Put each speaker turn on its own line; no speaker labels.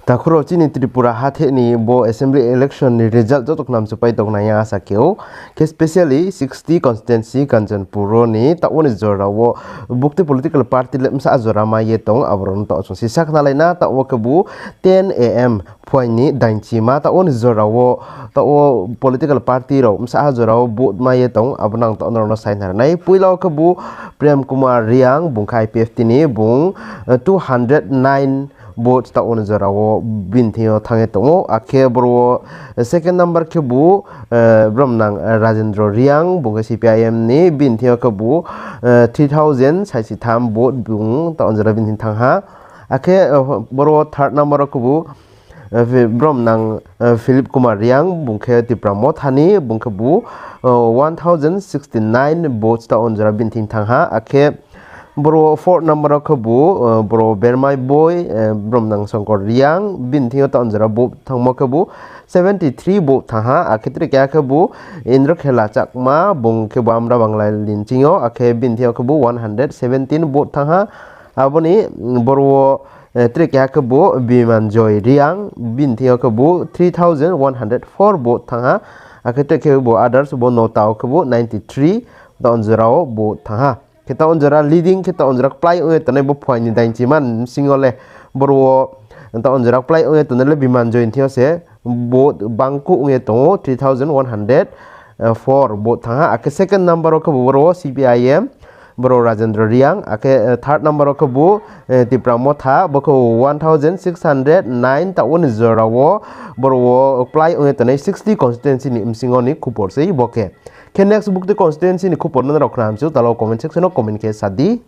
Takuro chini Tripura hathe ni bo assembly election ni result jotok nam supai tok naya asa keu ke specially 60 constituency Kanchanpur ni ta oni zora wo bukti political party lem sa zora ma ye tong abron to so sisak na laina ta wo kebu 10 am point ni dainchi ma ta oni zora wo ta wo political party ro sa zora wo bot ma ye tong abnang to no sai na nai puilo kebu Prem Kumar Riang bungkai PFT ni bung 209 votes ta on zara wo bin thio thange tongo akhe bro second number ke bu bromnang Rajendra Riang bunga CPIM ni bin thio ke bu 3000 saisi tham vote bung ta on zara bin thang ha akhe bro third number ke bu bromnang Philip Kumar Riang bungkhe Tipramot hani bungkhe bu 1069 votes ta on zara bin thang ha akhe bro fourth number ke bu bro Bermai boy bromnang Songkor Riang bin thio ta onjara bu thangmo ke bu 73 bu thaha akhitre kya ke bu Indra Khela Chakma bung ke bu amra bangla linchingyo akhe bin thio ke bu 117 bu thaha aboni bro tre kya ke bu Biman Joy Riang bin thio ke bu 3104 bu thaha akhitre ke bu others bu notao ke bu 93 ta onjara bu thaha kita onjara leading kita onjara play unge tanai bo point ni dain chiman singole bro ta onjara play unge tanai Biman join thio se bo bangku unge to 3104 bo tha ake second number ko bro CPIM bro Rajendra Riang ake third number ko bu Tipramot tha boko 1609 ta on zero wo bro play unge tanai 60 constituency ni singoni kupor sei boke ke next book the constituency ni kupor na rakram chu talo comment section no comment ke sadi